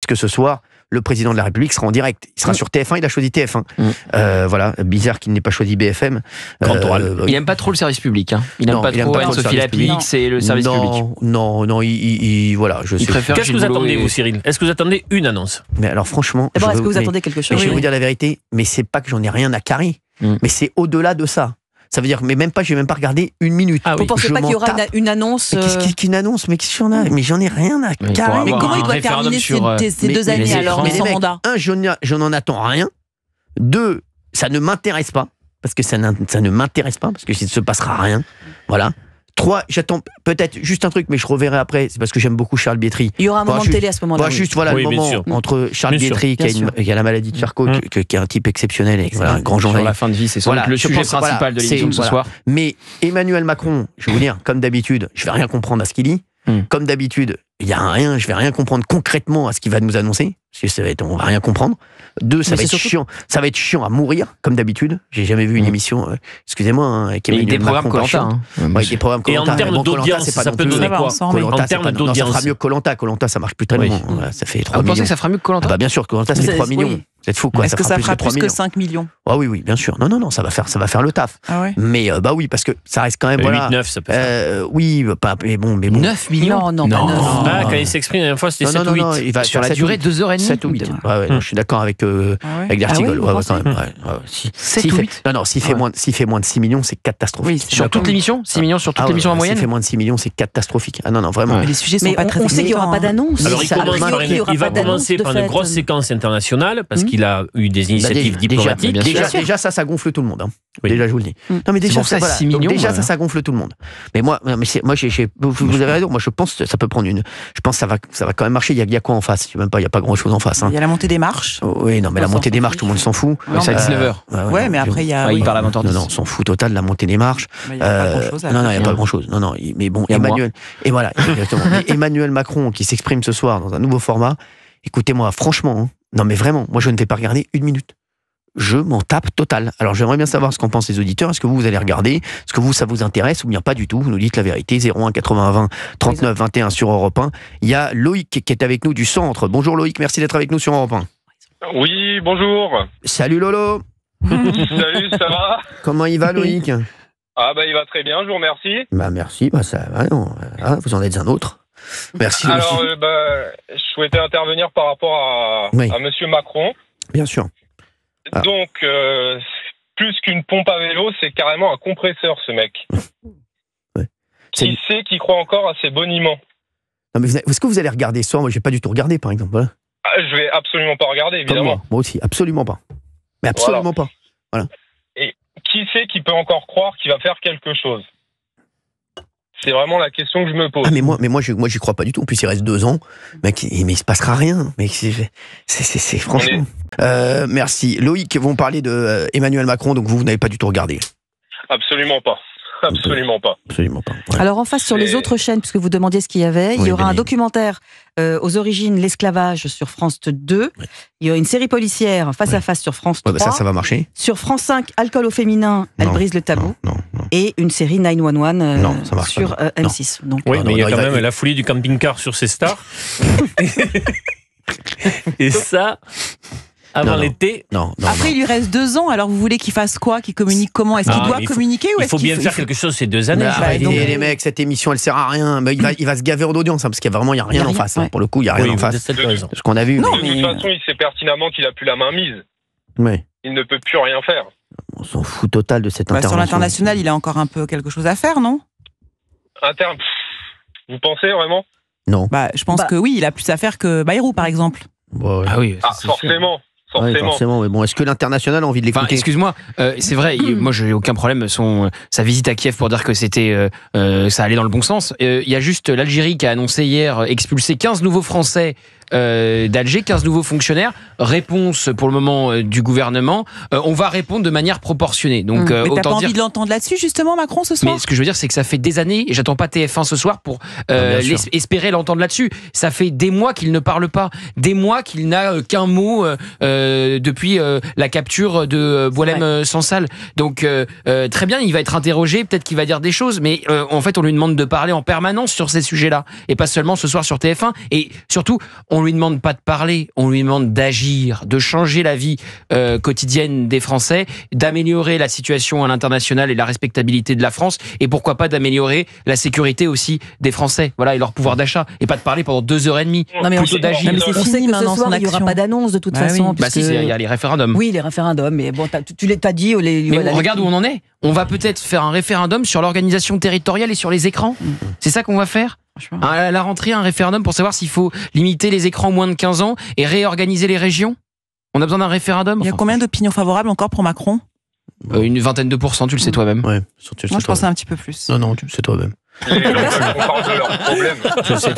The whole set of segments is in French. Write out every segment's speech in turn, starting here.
que ce soir, le président de la République sera en direct. Il sera sur TF1, il a choisi TF1. Voilà, bizarre qu'il n'ait pas choisi BFM. Il n'aime pas trop le service public. Hein. Il n'aime pas trop Anne-Sophie Lapix et le service public. Non, voilà. Qu'est-ce que vous attendez, vous, Cyril? Est-ce que vous attendez une annonce? Mais alors, franchement. D'abord, est-ce que vous attendez quelque chose? Je vais vous dire la vérité, mais c'est pas que j'en ai rien à carrer. Mais c'est au-delà de ça. Ça veut dire, mais même pas, je vais même pas regarder une minute. Vous pensez pas qu'il y aura une annonce? Qu'une annonce? Mais qu'est-ce qu'il y en a? Mais j'en ai rien à carrer. Mais comment il doit terminer ces 2 années alors de son mandat? Un, je n'en attends rien. 2, ça ne m'intéresse pas. Parce que ça ne m'intéresse pas, parce que ça ne se passera rien. Voilà. 3, j'attends peut-être juste un truc, mais je reverrai après. C'est parce que j'aime beaucoup Charles Bietri. Il y aura un moment de télé à ce moment-là. Juste le moment entre Charles Bietri, qui a la maladie de Charcot, qui est un type exceptionnel, et un grand journaliste. Sur la fin de vie, c'est le sujet principal de l'émission de ce soir. Mais Emmanuel Macron, je vais vous dire, comme d'habitude, je vais rien comprendre à ce qu'il dit. Comme d'habitude, il y a rien, je vais rien comprendre concrètement à ce qu'il va nous annoncer, parce que on va rien comprendre. 2, ça va être chiant. Ça va être chiant à mourir, comme d'habitude. J'ai jamais vu une émission, excusez-moi, avec Emmanuel Macron. Des programmes Koh-Lanta. Et en termes d'audience, ça peut donner quoi? En termes d'audience, ça fera mieux que Koh-Lanta. Koh-Lanta, ça marche plus tellement. Ça fait 3 millions. Vous pensez que ça fera mieux que Koh-Lanta? Bien sûr, Koh-Lanta, ça fait 3 millions. Vous êtes fou, quoi. Est-ce que ça fera plus que 5 millions? Oui, bien sûr. Non, ça va faire le taf. Mais oui, parce que ça reste quand même 8-9, ça peut faire. Oui, mais bon. 9 millions? Non, pas 9. Quand il s'exprime la dernière fois, c'était 7 ou 8. Sur la durée, 2h30. 7 ou 8. Je suis d'accord avec l'article. S'il fait moins de 6 millions, c'est catastrophique. Sur toute l'émission? 6 millions sur toute l'émission en moyenne? S'il fait moins de 6 millions, c'est catastrophique. Non, vraiment. Mais les sujets sont pas très. On sait qu'il n'y aura pas d'annonce. Alors il va commencer par une grosse séquence internationale, parce qu'il a eu des initiatives diplomatiques. Déjà, ça gonfle tout le monde. Déjà, je vous le dis. Non, mais déjà, ça gonfle tout le monde. Mais moi, vous avez raison. Moi, je pense que ça peut prendre je pense que ça va quand même marcher. Il y a quoi en face? Il n'y a pas grand-chose en face. Il y a la montée des marches. Oui, non, mais la montée des marches, tout le monde s'en fout. C'est à 19h. Ouais, mais après, il y a. Il parle à 20h10. Non, on s'en fout total de la montée des marches. Il n'y a pas grand-chose. Non, il n'y a pas grand-chose. Non, mais bon, Emmanuel. Et voilà, exactement. Emmanuel Macron qui s'exprime ce soir dans un nouveau format. Écoutez-moi, franchement, non, mais vraiment, moi, je ne vais pas regarder une minute. Je m'en tape total. Alors j'aimerais bien savoir ce qu'en pensent les auditeurs. Est-ce que vous allez regarder? Est-ce que ça vous intéresse ou bien pas du tout? Vous nous dites la vérité. 01 80 20 39 21 sur Europe 1. Il y a Loïc qui est avec nous du centre. Bonjour Loïc, merci d'être avec nous sur Europe 1. Oui, bonjour. Salut Lolo. Salut, ça va? Comment il va Loïc? Il va très bien, je vous remercie. Merci, ça va. Vous en êtes un autre. Merci Loïc. Alors, je souhaitais intervenir par rapport à Monsieur Macron. Bien sûr. Donc, plus qu'une pompe à vélo, c'est carrément un compresseur, ce mec. Qui sait, qui croit encore à ses boniments? Non, mais est-ce que vous allez regarder ça? Moi, je n'ai pas du tout regardé, par exemple. Je vais absolument pas regarder, évidemment. Moi aussi, absolument pas. Mais absolument pas. Voilà. Et qui sait qui peut encore croire qu'il va faire quelque chose? C'est vraiment la question que je me pose. Mais moi, j'y crois pas du tout. En plus, il reste 2 ans. Mais il se passera rien. Mais c'est franchement. Merci. Loïc, vont parler de Emmanuel Macron, donc vous n'avez pas du tout regardé. Absolument pas. Absolument pas. Ouais. Alors en face, sur les autres chaînes, puisque vous demandiez ce qu'il y avait, il y aura un documentaire aux origines, l'esclavage sur France 2. Oui. Il y a une série policière face à face sur France 3. Ça va marcher. Sur France 5, alcool au féminin, elle brise le tabou. Non. Et une série 911 sur M6. Donc, mais il y a quand même la folie du camping-car sur ces stars. Et ça... Avant l'été. Après, il lui reste 2 ans. Alors, vous voulez qu'il fasse quoi? Qu'il communique comment? Est-ce qu'il doit communiquer ou il faut bien faire quelque chose ces 2 années. Les mecs, cette émission, elle sert à rien. Mais il va se gaver en audience, parce qu'il n'y a rien en face. Pour le coup, il n'y a rien en face. C'est ce qu'on a vu. Non, mais de toute façon, il sait pertinemment qu'il n'a plus la main mise. Oui. Il ne peut plus rien faire. On s'en fout total de cette intervention. Sur l'international, il a encore un peu quelque chose à faire, non? Vous pensez vraiment? Non. Je pense que oui, il a plus à faire que Bayrou, par exemple. Ah oui. Forcément. Forcément, mais bon, est-ce que l'international a envie de l'écouter? Excuse-moi, c'est vrai, moi j'ai aucun problème sa visite à Kiev pour dire que c'était ça allait dans le bon sens. Il y a juste l'Algérie qui a annoncé hier expulser 15 nouveaux Français d'Alger, 15 nouveaux fonctionnaires. Réponse pour le moment du gouvernement, on va répondre de manière proportionnée. Donc, mais t'as pas envie de l'entendre là-dessus justement, Macron, ce soir? Mais ce que je veux dire, c'est que ça fait des années, et j'attends pas TF1 ce soir pour espérer l'entendre là-dessus. Ça fait des mois qu'il ne parle pas, des mois qu'il n'a qu'un mot depuis la capture de Boualem Sansal. Donc très bien, il va être interrogé, peut-être qu'il va dire des choses, mais en fait on lui demande de parler en permanence sur ces sujets-là, et pas seulement ce soir sur TF1. Et surtout, on on lui demande pas de parler, on lui demande d'agir, de changer la vie quotidienne des Français, d'améliorer la situation à l'international et la respectabilité de la France, et pourquoi pas d'améliorer la sécurité aussi des Français, voilà, et leur pouvoir d'achat, et pas de parler pendant 2h30. Non, mais plutôt d'agir. on sait que ce soir, il n'y aura pas d'annonce de toute façon. Bah si, il y a les référendums. Oui, les référendums, mais bon, tu l'as dit. Mais regarde où on en est. On va peut-être faire un référendum sur l'organisation territoriale et sur les écrans. C'est ça qu'on va faire ? À la rentrée, un référendum pour savoir s'il faut limiter les écrans moins de 15 ans et réorganiser les régions ? On a besoin d'un référendum ? Il y a combien d'opinions favorables encore pour Macron ? Une vingtaine de %, tu le sais toi-même. Ouais, moi, je pensais un petit peu plus. Non, tu le sais toi-même. On parle de leurs problèmes. Tu le sais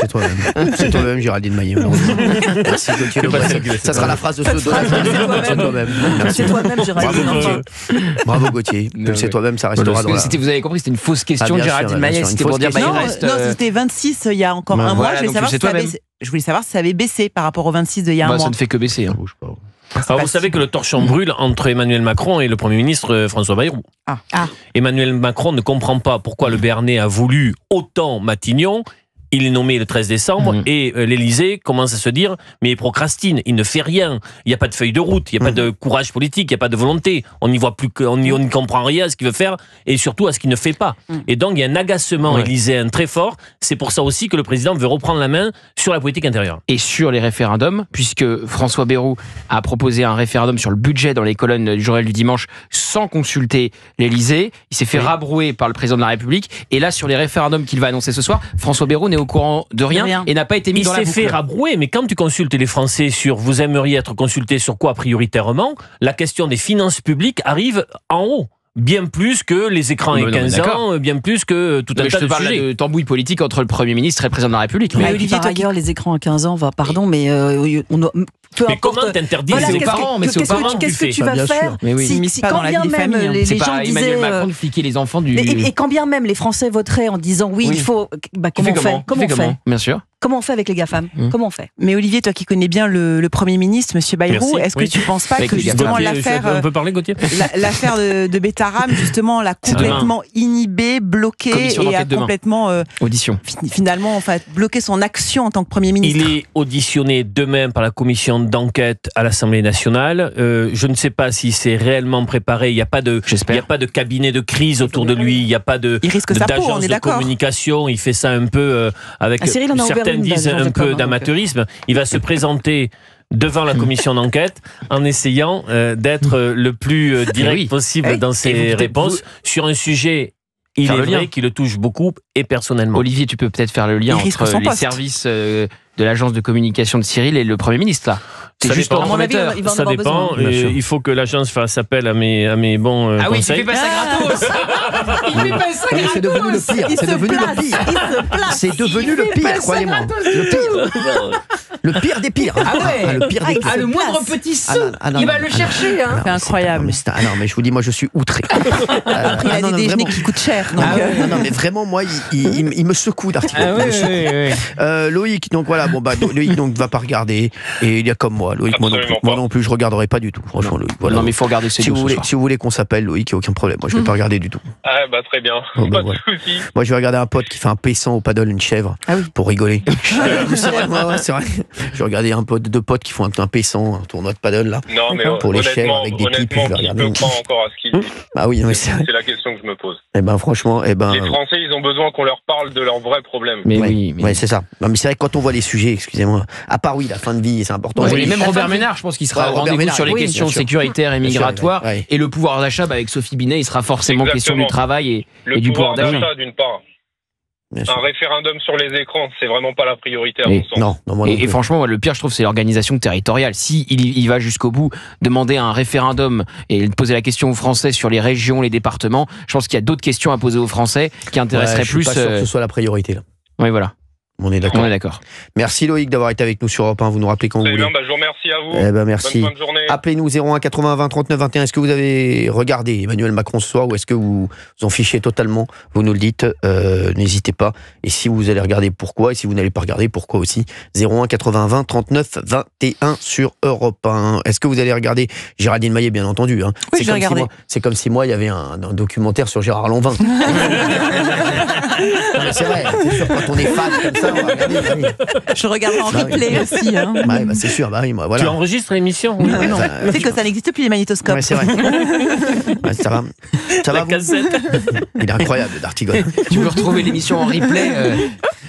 toi-même. C'est toi-même, Géraldine Maillet. Merci Gauthier. Ça sera la phrase de ce C'est toi-même. C'est toi-même, Géraldine. Bravo Gauthier. Tu le sais toi-même, ça restera dans la... Vous avez compris, c'était une fausse question, Géraldine Maillet. C'était pour dire, non, c'était 26 il y a encore un mois. Je voulais savoir si ça avait baissé par rapport au 26 d'il y a un mois. Ça ne fait que baisser. Alors vous savez que le torchon brûle entre Emmanuel Macron et le Premier ministre François Bayrou. Emmanuel Macron ne comprend pas pourquoi le Béarnais a voulu autant Matignon. Il est nommé le 13 décembre et l'Élysée commence à se dire mais il procrastine, il ne fait rien, il n'y a pas de feuille de route, il n'y a pas de courage politique, il n'y a pas de volonté, on n'y voit plus on n'y comprend rien à ce qu'il veut faire et surtout à ce qu'il ne fait pas. Et donc il y a un agacement élyséen très fort, c'est pour ça aussi que le président veut reprendre la main sur la politique intérieure. Et sur les référendums, puisque François Bayrou a proposé un référendum sur le budget dans les colonnes du journal du dimanche sans consulter l'Élysée, il s'est fait rabrouer par le président de la République et là sur les référendums qu'il va annoncer ce soir, François Bayrou n'est au courant de rien et n'a pas été mis dans la boucle. Il s'est fait rabrouer, mais quand tu consultes les Français sur vous aimeriez être consulté sur quoi prioritairement, la question des finances publiques arrive en haut. Bien plus que les écrans et 15 ans, bien plus que tout un tas de sujets. Je te parle de tambouille politique entre le Premier ministre et le Président de la République. Mais Olivier, par ailleurs, les écrans à 15 ans, pardon, mais comment t'interdis aux parents? Mais c'est aux parents que qu'est-ce que tu vas faire si quand bien même les gens disaient Emmanuel Macron de fliquer les enfants du... Et quand bien même les Français voteraient en disant oui, il faut... Comment on fait? Bien sûr. Comment on fait avec les GAFAM? Comment on fait? Mais Olivier, toi qui connais bien le Premier ministre, Monsieur Bayrou, est-ce que tu ne penses pas que justement l'affaire... On peut parler, Gauthier? L'affaire de Betaram, justement, l'a complètement inhibé, bloqué et a complètement... Audition. Finalement, en fait, bloqué son action en tant que Premier ministre. Il est auditionné demain par la commission d'enquête à l'Assemblée nationale. Je ne sais pas si c'est réellement préparé. Il n'y a pas de cabinet de crise autour de lui. Il n'y a pas d'agence de communication. Il fait ça un peu avec... Certains disent un peu d'amateurisme. Il va se présenter devant la commission d'enquête en essayant d'être le plus direct possible dans ses réponses sur un sujet qui le touche beaucoup et personnellement. Olivier, tu peux peut-être faire le lien entre les services de l'agence de communication de Cyril et le Premier ministre là. C'est juste en prometteur. Ça dépend. Il faut que l'agence fasse appel à mes bons conseils. Ah oui, tu fais pas ça gratos. Il fait pas ça gratos. C'est devenu le pire. C'est devenu le pire. C'est devenu le pire, croyez-moi. Le pire. Le pire des pires. Ah ouais. Le pire des pires. Le moindre petit sou, il va le chercher. C'est incroyable. Non, mais je vous dis, moi, je suis outré. Il a des déjeuners qui coûtent cher. Non, mais vraiment, moi, il me secoue d'articuler. Loïc, donc voilà, Loïc donc va pas regarder et il y a comme moi. Loïc, moi non plus, je regarderai pas du tout. Franchement, Loïc. Voilà. Non, mais il faut regarder si vous voulez qu'on s'appelle Loïc, il n'y a aucun problème. Moi, je vais pas regarder du tout. Ah, très bien. Pas de soucis. Moi, je vais regarder un pote qui fait un paissant au paddle, une chèvre, pour rigoler. C'est vrai. Je vais regarder deux potes qui font un paissant, un tournoi de paddle là. Non, mais pour les chèvres avec des pipes. Je ne crois encore à ce qu'il dit. Ah oui, c'est la question que je me pose. Franchement, les Français, ils ont besoin qu'on leur parle de leurs vrais problèmes. Mais c'est ça. Non, mais c'est vrai que quand on voit les sujets, excusez-moi, à part la fin de vie, c'est important. Même Robert Ménard, je pense qu'il sera au rendez-vous sur les questions sécuritaires et migratoires. Et le pouvoir d'achat, avec Sophie Binet, il sera forcément question du travail et du pouvoir d'achat. D'une part. Un référendum sur les écrans, c'est vraiment pas la priorité à mon sens. Et franchement, le pire, je trouve, c'est l'organisation territoriale. Si il va jusqu'au bout, demander un référendum et poser la question aux Français sur les régions, les départements, je pense qu'il y a d'autres questions à poser aux Français qui intéresseraient plus. Je suis pas sûr que ce soit la priorité là. Oui, voilà. On est d'accord. Merci Loïc d'avoir été avec nous sur Europe 1. Vous nous rappelez quand vous voulez. Je vous remercie à vous. Merci. Bonne journée. Appelez-nous 01 80 20 39 21. Est-ce que vous avez regardé Emmanuel Macron ce soir ou est-ce que vous en fichez totalement? Vous nous le dites, n'hésitez pas. Et si vous allez regarder, pourquoi? Et si vous n'allez pas regarder, pourquoi aussi? 01 80 20 39 21 sur Europe 1. Est-ce que vous allez regarder Géraldine Maillet, bien entendu, hein. Oui, je vais regarder. C'est comme si moi, il y avait un documentaire sur Gérard Lanvin. C'est vrai, c'est sûr, quand on est fan comme ça, on va regarder. Je regarderai en replay aussi. Hein. Ouais, bah c'est sûr, bah oui, moi, voilà. Tu enregistres l'émission? Non. Tu sais que ça n'existe plus, les magnétoscopes. Ouais, c'est vrai. Ouais, ça va. Ça va, cassette. Il est incroyable, Dartigone. Tu peux retrouver l'émission en replay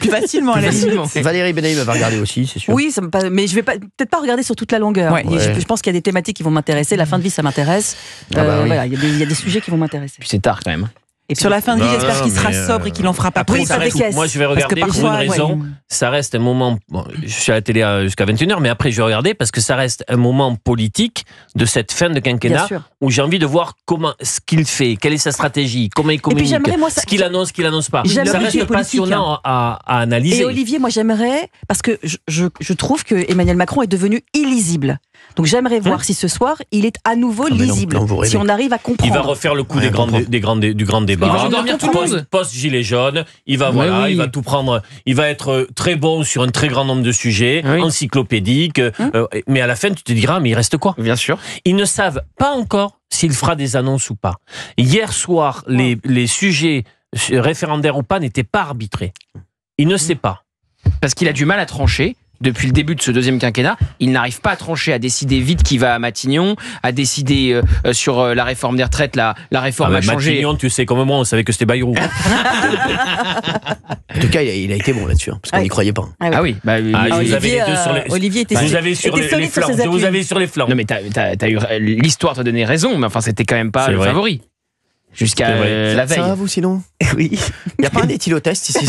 plus facilement, à la limite. Valérie Benaïm va regarder aussi, c'est sûr. Oui, mais je vais peut-être pas regarder sur toute la longueur. Ouais. Je pense qu'il y a des thématiques qui vont m'intéresser. La fin de vie, ça m'intéresse. Oui. Voilà, il y a des sujets qui vont m'intéresser. Puis c'est tard quand même. Et sur la fin de vie, j'espère qu'il sera sobre et qu'il en fera pas trop. Moi, je vais regarder pour une raison. Ça reste un moment. Bon, je suis à la télé jusqu'à 21h, mais après, je vais regarder parce que ça reste un moment politique de cette fin de quinquennat où j'ai envie de voir ce qu'il fait, quelle est sa stratégie, comment il communique, ce qu'il annonce, ce qu'il n'annonce pas. Ça reste passionnant à analyser. Et Olivier, moi, j'aimerais, parce que je trouve que Emmanuel Macron est devenu illisible. Donc j'aimerais voir si ce soir il est à nouveau lisible, si on arrive à comprendre. Il va refaire le coup du grand débat. Il va endormir tout le monde. Post-gilet jaune, il va il va tout prendre. Il va être très bon sur un très grand nombre de sujets, encyclopédiques. Mais à la fin, tu te diras, mais il reste quoi? Bien sûr. Ils ne savent pas encore s'il fera des annonces ou pas. Hier soir, les sujets référendaires ou pas n'étaient pas arbitrés. Il ne sait pas. Parce qu'il a du mal à trancher. Depuis le début de ce deuxième quinquennat, il n'arrive pas à trancher, à décider vite qui va à Matignon, à décider sur la réforme des retraites. La réforme a changé. Matignon, tu sais comme moi, on savait que c'était Bayrou. En tout cas, il a été bon là-dessus, parce qu'on n'y croyait pas. Ah oui. Olivier était vous avez sur les flancs. Non mais t'as eu l'histoire te donnait raison, mais enfin c'était quand même pas le favori. Jusqu'à la veille. Ça va vous sinon? Oui. Il n'y a pas un éthylotest ici.